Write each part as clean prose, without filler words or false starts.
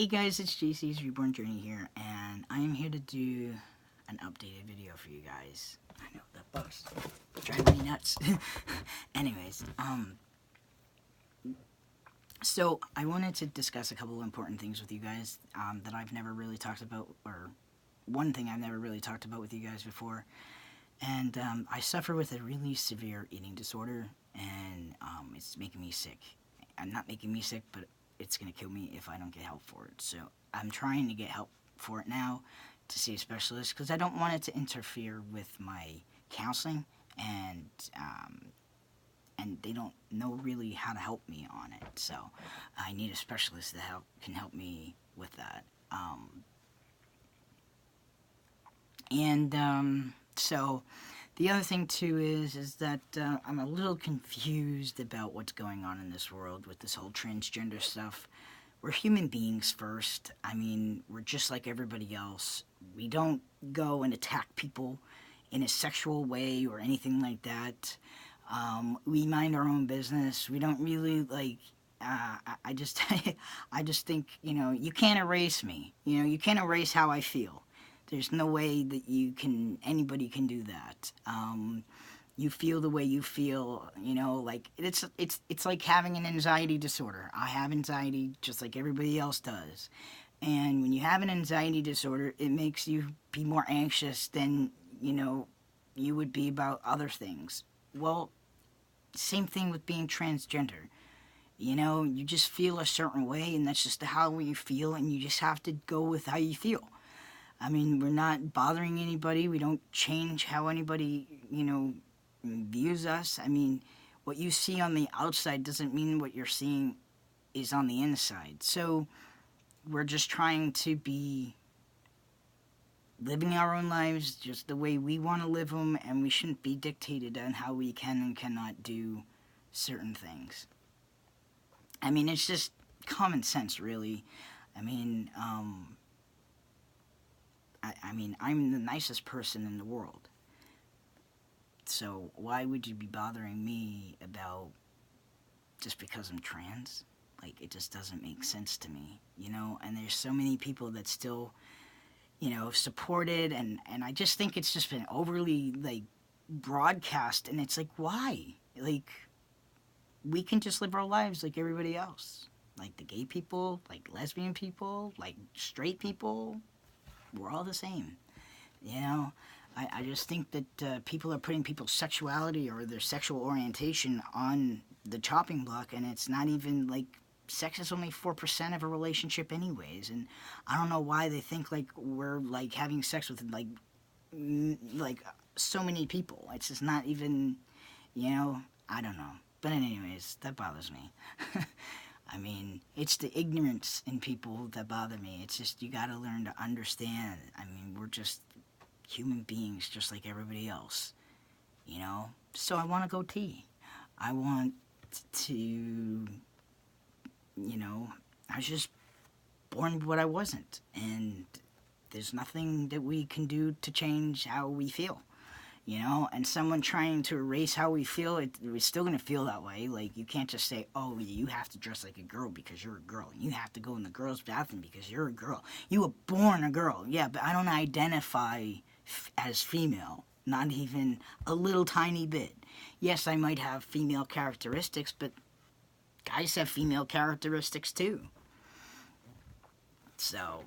Hey guys, it's JC's Reborn Journey here, and I am here to do an updated video for you guys. I know, that bug's driving me nuts. Anyways, so I wanted to discuss a couple of important things with you guys that I've never really talked about, or one thing I've never really talked about with you guys before. And I suffer with a really severe eating disorder, and it's making me sick. I'm not making me sick, but it's going to kill me if I don't get help for it. So I'm trying to get help for it now to see a specialist because I don't want it to interfere with my counseling, and they don't know really how to help me on it. So I need a specialist that can help me with that. So the other thing too is that I'm a little confused about what's going on in this world with this whole transgender stuff. We're human beings first. I mean, we're just like everybody else. We don't go and attack people in a sexual way or anything like that. We mind our own business. We don't really like. I just, I just think, you can't erase me. You can't erase how I feel. There's no way that anybody can do that. You feel the way you feel, like it's like having an anxiety disorder. I have anxiety just like everybody else does. And when you have an anxiety disorder, it makes you be more anxious than, you would be about other things. Well, same thing with being transgender. You just feel a certain way, and that's just how you feel, and you just have to go with how you feel. I mean, we're not bothering anybody. We don't change how anybody, views us. I mean, what you see on the outside doesn't mean what you're seeing is on the inside. So we're just trying to be living our own lives just the way we want to live them, and we shouldn't be dictated on how we can and cannot do certain things. I mean, it's just common sense, really. I mean, I'm the nicest person in the world. So why would you be bothering me about just because I'm trans? Like, it just doesn't make sense to me, And there's so many people that still, support it, and I just think it's just been overly, broadcast, and it's like, why? Like, we can just live our lives like everybody else. Like the gay people, like lesbian people, like straight people. We're all the same, I just think that people are putting people's sexuality or their sexual orientation on the chopping block, and it's not even, like, sex is only 4% of a relationship anyways, and I don't know why they think, like, we're, like, having sex with, like, so many people. It's just not even, I don't know. But anyways, that bothers me. I mean, it's the ignorance in people that bother me. It's just, you gotta learn to understand. I mean, we're just human beings just like everybody else, So I want a goatee. I want to, I was just born what I wasn't. And there's nothing that we can do to change how we feel. And someone trying to erase how we feel, we're still going to feel that way. Like, you can't just say, oh, you have to dress like a girl because you're a girl. And you have to go in the girl's bathroom because you're a girl. You were born a girl. Yeah, but I don't identify as female. Not even a little tiny bit. Yes, I might have female characteristics, but guys have female characteristics too. So,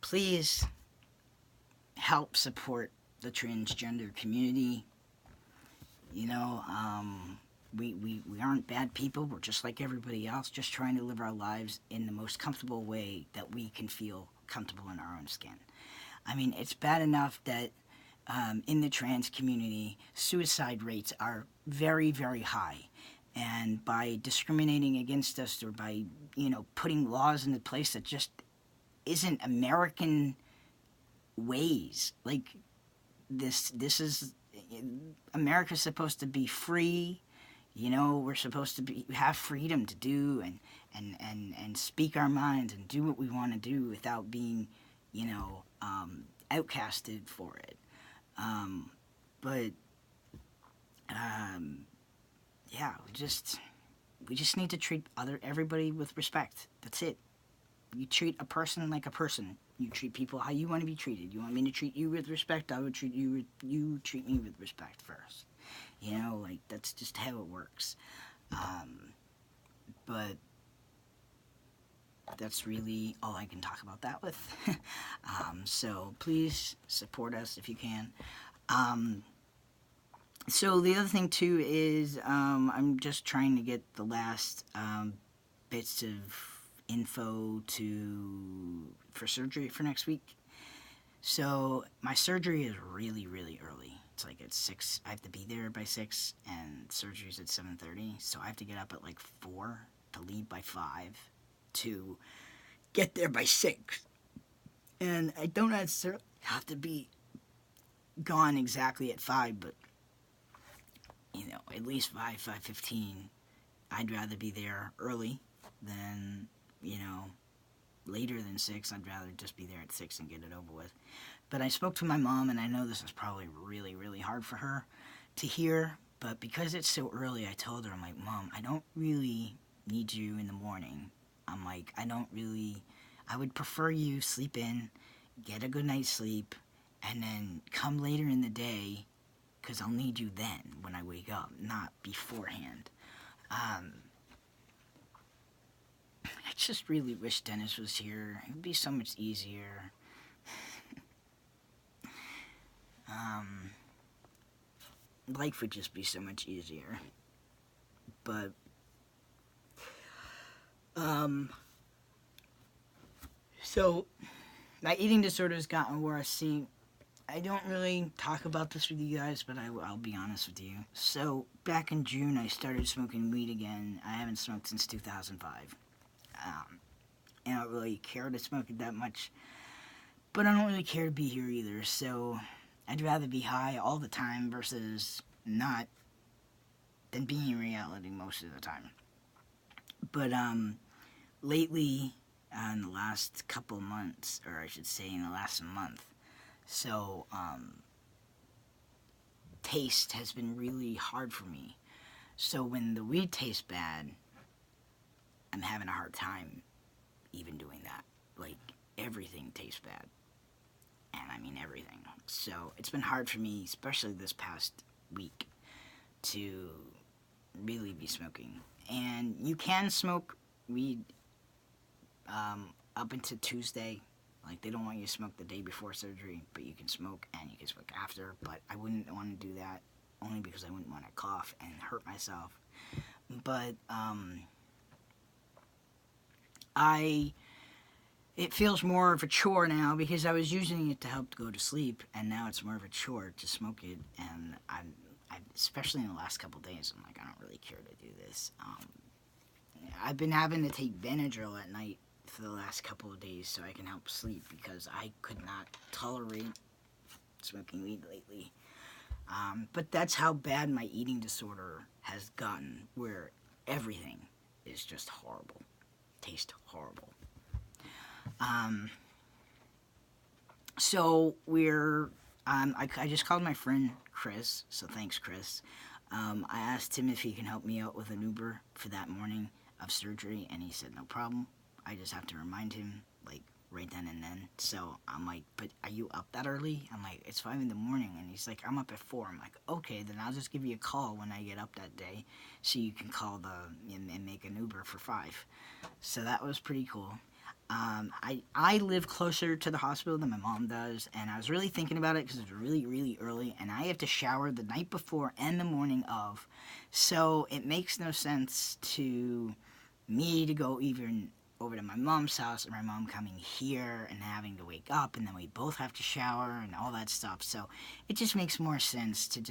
please help support the transgender community. We aren't bad people. We're just like everybody else, just trying to live our lives in the most comfortable way that we can feel comfortable in our own skin. I mean, it's bad enough that in the trans community, suicide rates are very, very high. And by discriminating against us, or by, putting laws into place that just isn't American ways, like, this is, America's supposed to be free, we're supposed to have freedom to do and speak our minds and do what we want to do without being, outcasted for it. Yeah, we just need to treat everybody with respect. That's it. You treat a person like a person. You treat people how you want to be treated. You want me to treat you with respect, I would treat you treat me with respect first. You know, like, that's just how it works. But that's really all I can talk about that with. So please support us if you can. So the other thing too is I'm just trying to get the last bits of info for surgery for next week. So my surgery is really, really early. It's like at 6. I have to be there by 6, and surgery's at 7:30. So I have to get up at like 4 to leave by 5 to get there by 6. And I don't necessarily have to be gone exactly at 5, but you know, at least 5:15. I'd rather be there early than, you know, later than 6. I'd rather just be there at 6 and get it over with. But I spoke to my mom, and I know this is probably really, really hard for her to hear, but because it's so early, I told her, I'm like, Mom, I don't really need you in the morning. I'm like, I would prefer you sleep in, get a good night's sleep, and then come later in the day, because I'll need you then when I wake up, not beforehand. I just really wish Dennis was here. It would be so much easier. Life would just be so much easier. But, so, my eating disorder has gotten worse. See, I don't really talk about this with you guys, but I'll be honest with you. So, back in June, I started smoking weed again. I haven't smoked since 2005. And I don't really care to smoke it that much, but I don't really care to be here either, so I'd rather be high all the time versus not than being in reality most of the time. But, lately, in the last couple of months, or I should say in the last month, so, taste has been really hard for me. So when the weed tastes bad, I'm having a hard time even doing that. Like, everything tastes bad. And I mean everything. So it's been hard for me, especially this past week, to really be smoking. And you can smoke weed up until Tuesday. Like, they don't want you to smoke the day before surgery, but you can smoke and you can smoke after. But I wouldn't want to do that, only because I wouldn't want to cough and hurt myself. But it feels more of a chore now, because I was using it to help go to sleep, and now it's more of a chore to smoke it. And I'm especially in the last couple of days, I'm like, I don't really care to do this. I've been having to take Benadryl at night for the last couple of days so I can help sleep, because I could not tolerate smoking weed lately. But that's how bad my eating disorder has gotten, where everything is just horrible. Tastes horrible. So I just called my friend Chris, so thanks, Chris. I asked him if he can help me out with an Uber for that morning of surgery, and he said no problem. I just have to remind him, like, right then and then. So I'm like, but are you up that early? I'm like, it's 5 in the morning, and he's like, I'm up at 4. I'm like, okay, then I'll just give you a call when I get up that day, so you can call and make an Uber for 5. So that was pretty cool. I live closer to the hospital than my mom does, and I was really thinking about it because it's really, really early, and I have to shower the night before and the morning of, so it makes no sense to me to go even over to my mom's house and my mom coming here and having to wake up, and then we both have to shower and all that stuff. So it just makes more sense to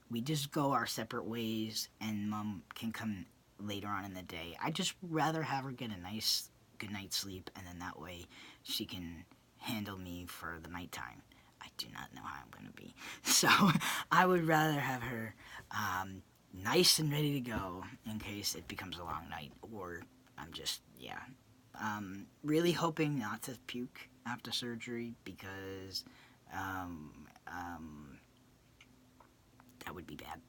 we just go our separate ways, and Mom can come later on in the day. I'd just rather have her get a nice good night's sleep, and then that way she can handle me for the nighttime. I do not know how I'm going to be. So I would rather have her nice and ready to go in case it becomes a long night, or I'm just, really hoping not to puke after surgery, because that would be bad.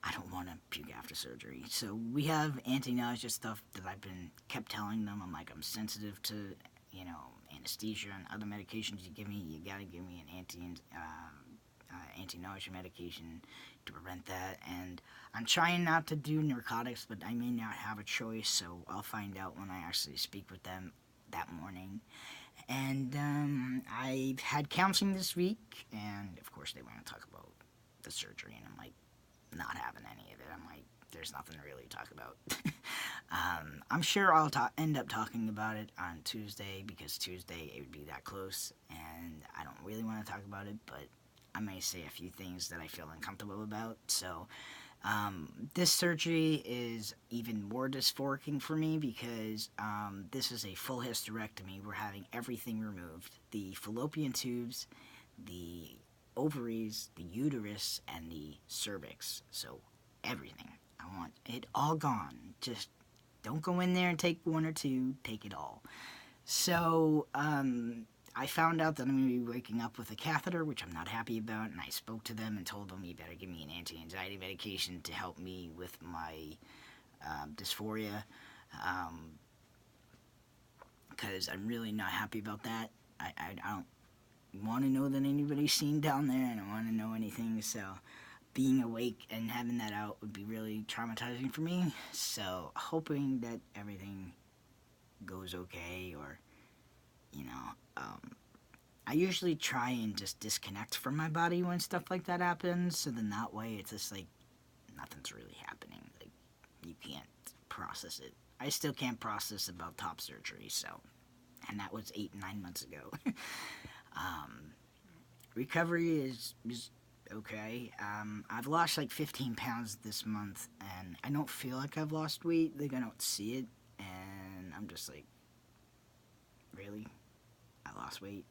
I don't want to puke after surgery. So we have anti-nausea stuff that I've kept telling them. I'm like, I'm sensitive to you know, anesthesia and other medications you give me, you gotta give me an anti-nausea medication to prevent that. And I'm trying not to do narcotics, but I may not have a choice, so I'll find out when I actually speak with them that morning. And I've had counseling this week, and of course they want to talk about the surgery, and I'm like, not having any of it. I'm like, there's nothing to really talk about. I'm sure I'll end up talking about it on Tuesday, because Tuesday it would be that close, and I don't really want to talk about it, but I may say a few things that I feel uncomfortable about. So this surgery is even more dysphoric for me, because this is a full hysterectomy. We're having everything removed: the fallopian tubes, the ovaries, the uterus, and the cervix. So everything. I want it all gone. Just don't go in there and take one or two. Take it all. So I found out that I'm going to be waking up with a catheter, which I'm not happy about, and I spoke to them and told them, you better give me an anti-anxiety medication to help me with my dysphoria, because I'm really not happy about that. I don't want to know that anybody's seen down there, and I don't want to know anything, so being awake and having that out would be really traumatizing for me. So hoping that everything goes okay, or, you know, I usually try and just disconnect from my body when stuff like that happens, so then that way it's just like nothing's really happening. Like, you can't process it. I still can't process about top surgery, so, and that was 8-9 months ago. Recovery is okay. I've lost like 15 pounds this month, and I don't feel like I've lost weight. Like, I don't see it, and I'm just like, really? I lost weight?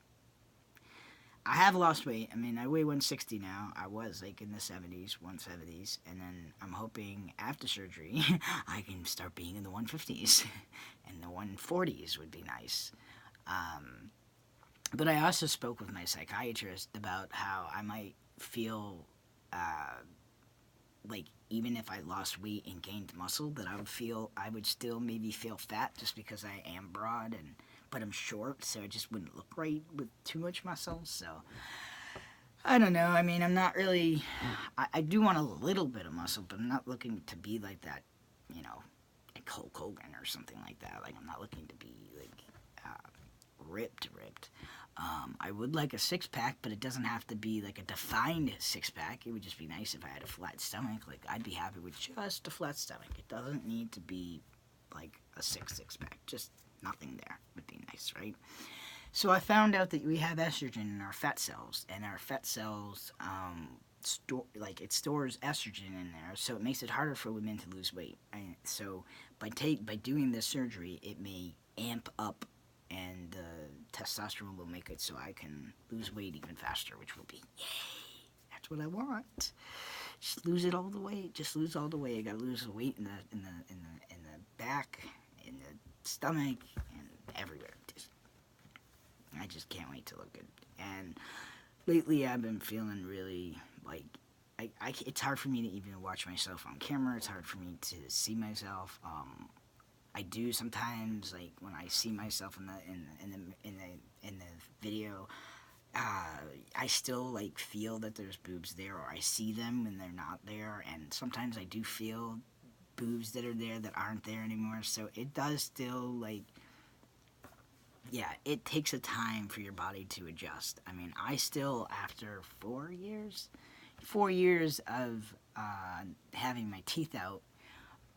I have lost weight. I mean, I weigh 160 now. I was like in the 70s, 170s, and then I'm hoping after surgery I can start being in the 150s, and the 140s would be nice. But I also spoke with my psychiatrist about how I might feel like, even if I lost weight and gained muscle, that I would still maybe feel fat, just because I am broad, but I'm short, so it just wouldn't look right with too much muscle. So I don't know. I mean, I'm not really, I do want a little bit of muscle, but I'm not looking to be like that, you know, like Hulk Hogan or something like that. Like, I'm not looking to be like ripped. I would like a six-pack, but it doesn't have to be like a defined six-pack. It would just be nice if I had a flat stomach. Like, I'd be happy with just a flat stomach. It doesn't need to be like a six-pack. Just nothing there would be nice, right? So I found out that we have estrogen in our fat cells, and our fat cells it stores estrogen in there, so it makes it harder for women to lose weight. So by doing this surgery, it may amp up, and the testosterone will make it so I can lose weight even faster, which will be yay. That's what I want. Just lose it all the way. Just lose all the weight. I gotta lose the weight in the back, in the stomach, and everywhere. I just can't wait to look good. And lately, I've been feeling really like it's hard for me to even watch myself on camera. It's hard for me to see myself. I do sometimes, like, when I see myself in the video, I still like feel that there's boobs there, or I see them when they're not there, and sometimes I do feel boobs that are there that aren't there anymore. So it does still, like, yeah, it takes a time for your body to adjust. I mean, I still, after 4 years of having my teeth out,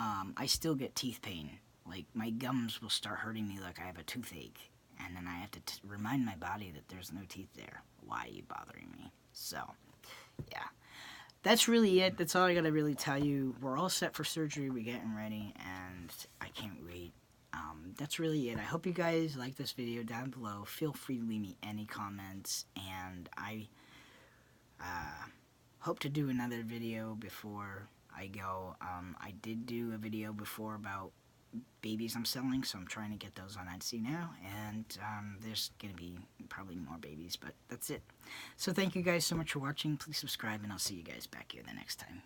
I still get teeth pain. Like, my gums will start hurting me like I have a toothache, and then I have to remind my body that there's no teeth there. Why are you bothering me? So, yeah. That's really it. That's all I gotta really tell you. We're all set for surgery. We're getting ready, and I can't wait. That's really it. I hope you guys like this video down below. Feel free to leave me any comments, and I hope to do another video before I go. I did do a video before about babies I'm selling, so I'm trying to get those on Etsy now, and there's going to be probably more babies, but that's it. So thank you guys so much for watching. Please subscribe, and I'll see you guys back here the next time.